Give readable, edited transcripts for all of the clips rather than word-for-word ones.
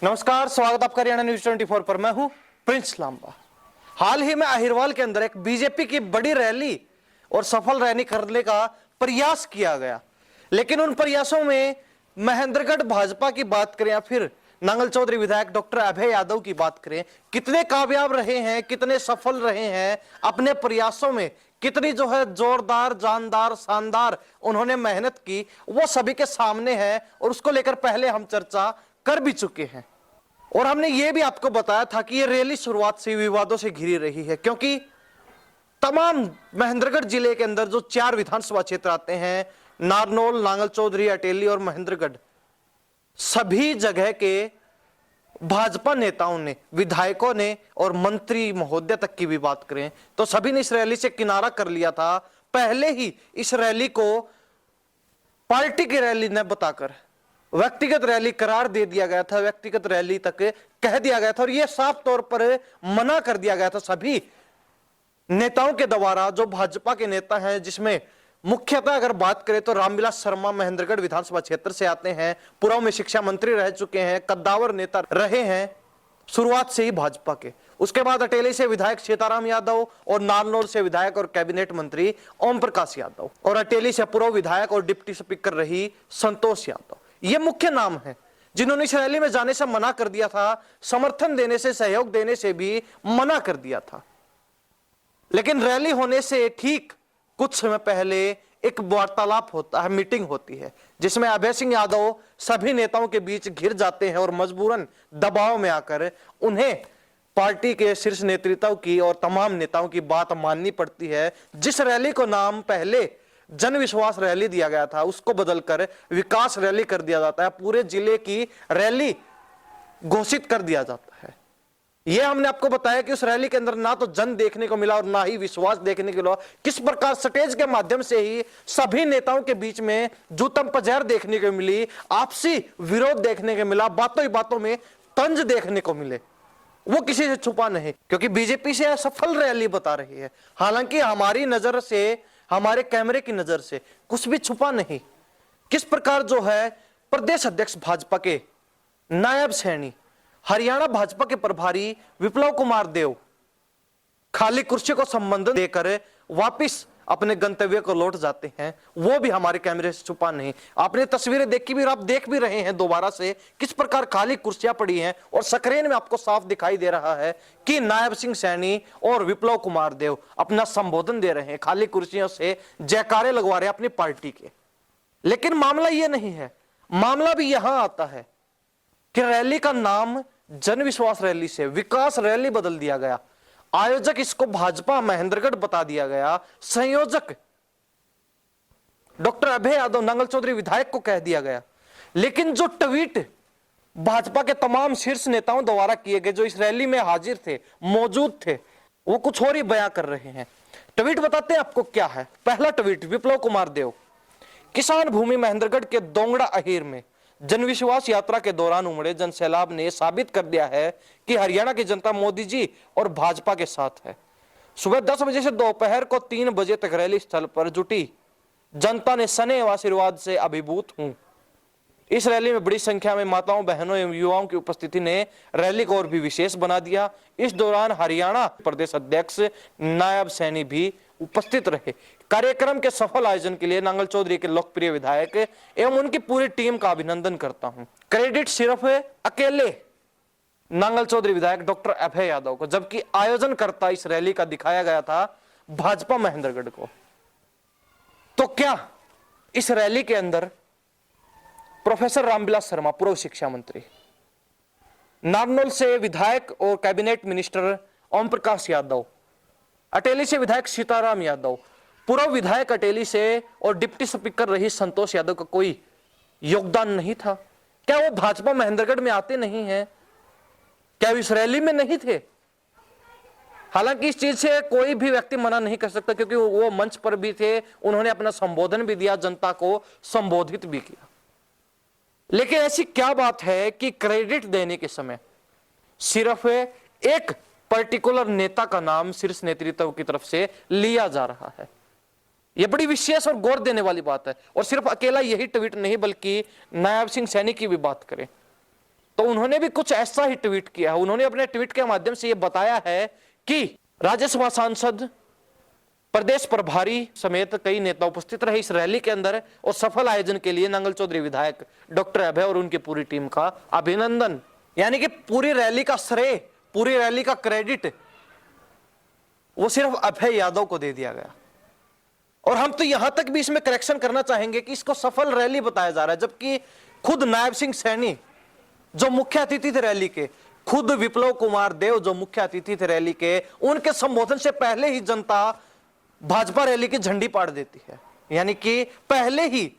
नमस्कार, स्वागत आपका हरियाणा न्यूज 24 पर। मैं हूं प्रिंस लांबा। हाल ही में अहिरवाल के अंदर एक बीजेपी की बड़ी रैली और सफल रैली करने का प्रयास किया गया, लेकिन उन प्रयासों में महेंद्रगढ़ भाजपा की बात करें या फिर नांगल चौधरी विधायक डॉक्टर अभय यादव की बात करें, कितने कामयाब रहे हैं, कितने सफल रहे हैं अपने प्रयासों में, कितनी जो है जोरदार, जानदार, शानदार उन्होंने मेहनत की, वो सभी के सामने है। और उसको लेकर पहले हम चर्चा कर भी चुके हैं और हमने ये भी आपको बताया था कि ये रैली शुरुआत से विवादों से घिरी रही है, क्योंकि तमाम महेंद्रगढ़ जिले के अंदर जो 4 विधानसभा क्षेत्र आते हैं, नारनौल, नांगल चौधरी, अटेली और महेंद्रगढ़, सभी जगह के भाजपा नेताओं ने, विधायकों ने और मंत्री महोदय तक की भी बात करें तो सभी ने इस रैली से किनारा कर लिया था। पहले ही इस रैली को पार्टी की रैली न बताकर व्यक्तिगत रैली करार दे दिया गया था, व्यक्तिगत रैली तक कह दिया गया था और यह साफ तौर पर मना कर दिया गया था सभी नेताओं के द्वारा, जो भाजपा के नेता हैं, जिसमें मुख्यतः अगर बात करें तो रामविलास शर्मा महेंद्रगढ़ विधानसभा क्षेत्र से आते हैं, पूर्व में शिक्षा मंत्री रह चुके हैं, कद्दावर नेता रहे हैं शुरुआत से ही भाजपा के। उसके बाद अटेली से विधायक सीताराम यादव और नारनौल से विधायक और कैबिनेट मंत्री ओम प्रकाश यादव और अटेली से पूर्व विधायक और डिप्टी स्पीकर रही संतोष यादव। ये मुख्य नाम है जिन्होंने इस रैली में जाने से मना कर दिया था, समर्थन देने से, सहयोग देने से भी मना कर दिया था। लेकिन रैली होने से ठीक कुछ समय पहले एक वार्तालाप होता है, मीटिंग होती है, जिसमें अभय सिंह यादव सभी नेताओं के बीच घिर जाते हैं और मजबूरन दबाव में आकर उन्हें पार्टी के शीर्ष नेतृत्व की और तमाम नेताओं की बात माननी पड़ती है। जिस रैली को नाम पहले जन विश्वास रैली दिया गया था, उसको बदलकर विकास रैली कर दिया जाता है, पूरे जिले की रैली घोषित कर दिया जाता है। यह हमने आपको बताया कि उस रैली के अंदर ना तो जन देखने को मिला और ना ही विश्वास देखने को मिला। किस प्रकार स्टेज के माध्यम से ही सभी नेताओं के बीच में जूतम पजैर देखने को मिली, आपसी विरोध देखने को मिला, बातों ही बातों में तंज देखने को मिले, वो किसी से छुपा नहीं, क्योंकि बीजेपी से सफल रैली बता रही है। हालांकि हमारी नजर से, हमारे कैमरे की नजर से कुछ भी छुपा नहीं। किस प्रकार जो है प्रदेश अध्यक्ष भाजपा के नायब सैनी, हरियाणा भाजपा के प्रभारी विप्लव कुमार देव खाली कुर्सी को संबंध देकर वापिस अपने गंतव्य को लौट जाते हैं, वो भी हमारे कैमरे से छुपा नहीं। आपने तस्वीरें देखी भी, आप देख भी रहे हैं दोबारा से किस प्रकार खाली कुर्सियां पड़ी हैं और स्क्रीन में आपको साफ दिखाई दे रहा है कि नायब सिंह सैनी और विप्लव कुमार देव अपना संबोधन दे रहे हैं, खाली कुर्सियों से जयकारे लगवा रहे हैं अपनी पार्टी के। लेकिन मामला यह नहीं है, मामला भी यहां आता है कि रैली का नाम जन विश्वास रैली से विकास रैली बदल दिया गया। आयोजक इसको भाजपा महेंद्रगढ़ बता दिया गया, संयोजक डॉक्टर अभय यादव नांगल चौधरी विधायक को कह दिया गया। लेकिन जो ट्वीट भाजपा के तमाम शीर्ष नेताओं द्वारा किए गए, जो इस रैली में हाजिर थे, मौजूद थे, वो कुछ और ही बयां कर रहे हैं। ट्वीट बताते हैं आपको क्या है। पहला ट्वीट विप्लव कुमार देव, किसान भूमि महेंद्रगढ़ के दोंगड़ा अहीर में जनविश्वास यात्रा के दौरान उमड़े जन सैलाब ने साबित कर दिया है कि हरियाणा की जनता मोदी जी और भाजपा के साथ है। सुबह 10 बजे से दोपहर को 3 बजे तक रैली स्थल पर जुटी जनता ने स्नेह व आशीर्वाद से अभिभूत हूं। इस रैली में बड़ी संख्या में माताओं, बहनों एवं युवाओं की उपस्थिति ने रैली को और भी विशेष बना दिया। इस दौरान हरियाणा प्रदेश अध्यक्ष नायब सैनी भी उपस्थित रहे। कार्यक्रम के सफल आयोजन के लिए नांगल चौधरी के लोकप्रिय विधायक एवं उनकी पूरी टीम का अभिनंदन करता हूं। क्रेडिट सिर्फ अकेले नांगल चौधरी विधायक डॉक्टर अभय यादव को, जबकि आयोजन करता इस रैली का दिखाया गया था भाजपा महेंद्रगढ़ को। तो क्या इस रैली के अंदर प्रोफेसर रामविलास शर्मा पूर्व शिक्षा मंत्री, नारनौल से विधायक और कैबिनेट मिनिस्टर ओम प्रकाश यादव, अटेली से विधायक सीताराम यादव, पूर्व विधायक अटेली से और डिप्टी स्पीकर रही संतोष यादव का कोई योगदान नहीं था? क्या वो भाजपा महेंद्रगढ़ में आते नहीं हैं? क्या वो इस रैली में नहीं थे? हालांकि इस चीज से कोई भी व्यक्ति मना नहीं कर सकता, क्योंकि वो मंच पर भी थे, उन्होंने अपना संबोधन भी दिया, जनता को संबोधित भी किया। लेकिन ऐसी क्या बात है कि क्रेडिट देने के समय सिर्फ एक पर्टिकुलर नेता का नाम शीर्ष नेतृत्व की तरफ से लिया जा रहा है? यह बड़ी विशेष और गौर देने वाली बात है। और सिर्फ अकेला यही ट्वीट नहीं, बल्कि नायब सिंह सैनी की भी बात करें तो उन्होंने भी कुछ ऐसा ही ट्वीट किया है। उन्होंने अपने ट्वीट के माध्यम से यह बताया है कि राज्यसभा सांसद, प्रदेश प्रभारी समेत कई नेता उपस्थित रहे इस रैली के अंदर, और सफल आयोजन के लिए नांगल चौधरी विधायक डॉक्टर अभय और उनकी पूरी टीम का अभिनंदन। यानी कि पूरी रैली का श्रेय, पूरी रैली का क्रेडिट वो सिर्फ अभय यादव को दे दिया गया। और हम तो यहां तक भी इसमें करेक्शन करना चाहेंगे कि इसको सफल रैली बताया जा रहा है, जबकि खुद नायब सिंह सैनी जो मुख्य अतिथि थे रैली के, खुद विप्लव कुमार देव जो मुख्य अतिथि थे रैली के, उनके संबोधन से पहले ही जनता भाजपा रैली की झंडी पाड़ देती है। यानी कि पहले ही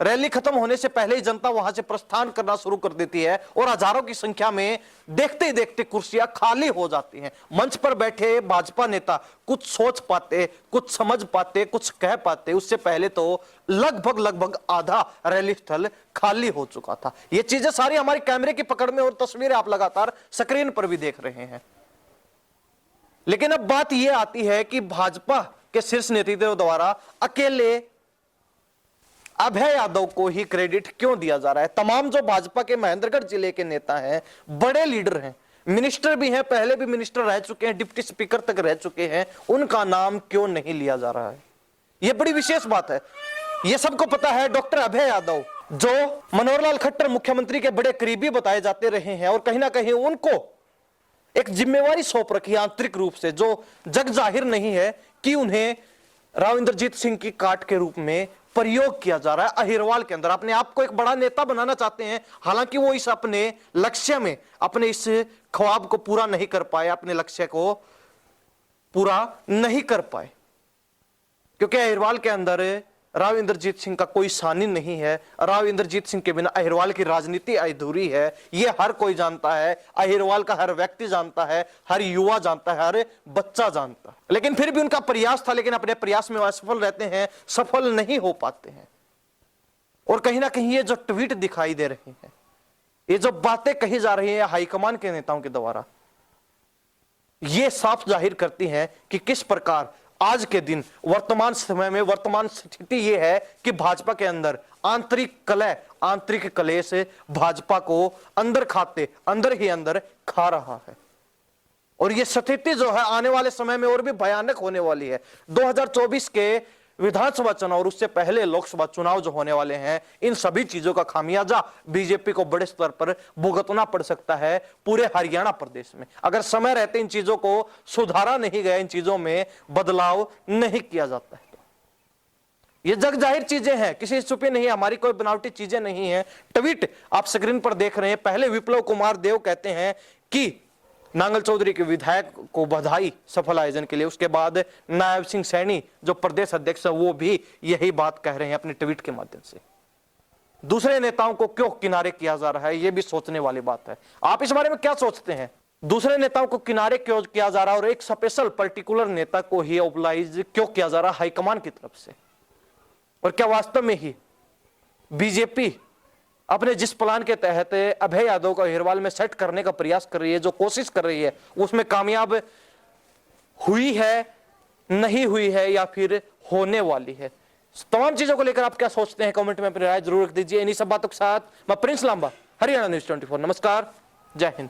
रैली खत्म होने से पहले ही जनता वहां से प्रस्थान करना शुरू कर देती है और हजारों की संख्या में देखते ही देखते कुर्सियां खाली हो जाती हैं। मंच पर बैठे भाजपा नेता कुछ सोच पाते, कुछ समझ पाते, कुछ कह पाते, उससे पहले तो लगभग आधा रैली स्थल खाली हो चुका था। ये चीजें सारी हमारी कैमरे की पकड़ में और तस्वीरें आप लगातार स्क्रीन पर भी देख रहे हैं। लेकिन अब बात यह आती है कि भाजपा के शीर्ष नेतृत्व द्वारा अकेले अभय यादव को ही क्रेडिट क्यों दिया जा रहा है? तमाम जो भाजपा के महेंद्रगढ़ जिले के नेता हैं, बड़े लीडर हैं, मिनिस्टर भी हैं, पहले भी मिनिस्टर रह चुके हैं, डिप्टी स्पीकर तक रह चुके हैं, उनका नाम क्यों नहीं लिया जा रहा है? यह बड़ी विशेष बात है। यह सबको पता है, डॉक्टर अभय यादव जो मनोहर लाल खट्टर मुख्यमंत्री के बड़े करीबी बताए जाते रहे हैं, और कहीं ना कहीं उनको एक जिम्मेवारी सौंप रखी है आंतरिक रूप से, जो जग जाहिर नहीं है कि उन्हें राव इंद्रजीत सिंह की काट के रूप में प्रयोग किया जा रहा है अहिरवाल के अंदर। अपने आप को एक बड़ा नेता बनाना चाहते हैं, हालांकि वो इस अपने लक्ष्य में, अपने इस ख्वाब को पूरा नहीं कर पाए, अपने लक्ष्य को पूरा नहीं कर पाए, क्योंकि अहिरवाल के अंदर राव इंद्रजीत सिंह का कोई सानी नहीं है। राव इंद्रजीत सिंह के बिना अहिरवाल की राजनीति अधूरी है, यह हर कोई जानता है, अहिरवाल का हर व्यक्ति जानता है, हर युवा जानता है, हर बच्चा जानता है। लेकिन फिर भी उनका प्रयास था, लेकिन अपने प्रयास में असफल रहते हैं, सफल नहीं हो पाते हैं। और कहीं ना कहीं ये जो ट्वीट दिखाई दे रहे हैं, ये जो बातें कही जा रही है हाईकमान के नेताओं के द्वारा, ये साफ जाहिर करती हैं कि किस प्रकार आज के दिन वर्तमान समय में वर्तमान स्थिति यह है कि भाजपा के अंदर आंतरिक कलह, आंतरिक कलेश भाजपा को अंदर खाते, अंदर ही अंदर खा रहा है। और यह स्थिति जो है आने वाले समय में और भी भयानक होने वाली है। 2024 के विधानसभा चुनाव और उससे पहले लोकसभा चुनाव जो होने वाले हैं, इन सभी चीजों का खामियाजा बीजेपी को बड़े स्तर पर भुगतना पड़ सकता है पूरे हरियाणा प्रदेश में, अगर समय रहते इन चीजों को सुधारा नहीं गया, इन चीजों में बदलाव नहीं किया जाता है। तो ये जग जाहिर चीजें हैं, किसी छुपी नहीं है, हमारी कोई बनावटी चीजें नहीं है। ट्वीट आप स्क्रीन पर देख रहे हैं। पहले विप्लव कुमार देव कहते हैं कि नांगल चौधरी के विधायक को बधाई सफल आयोजन के लिए। उसके बाद नायब सिंह सैनी जो प्रदेश अध्यक्ष है, वो भी यही बात कह रहे हैं अपने ट्वीट के माध्यम से। दूसरे नेताओं को क्यों किनारे किया जा रहा है, यह भी सोचने वाली बात है। आप इस बारे में क्या सोचते हैं? दूसरे नेताओं को किनारे क्यों किया जा रहा है और एक स्पेशल पर्टिकुलर नेता को ही ओबलाइज क्यों किया जा रहा है हाईकमान की तरफ से? और क्या वास्तव में ही बीजेपी अपने जिस प्लान के तहत अभय यादव को अहिरवाल में सेट करने का प्रयास कर रही है, जो कोशिश कर रही है, उसमें कामयाब हुई है, नहीं हुई है, या फिर होने वाली है? तमाम चीजों को लेकर आप क्या सोचते हैं, कमेंट में अपनी राय जरूर रख दीजिए। इन्हीं सब बातों के साथ मैं प्रिंस लांबा, हरियाणा न्यूज़ 24। नमस्कार, जय हिंद।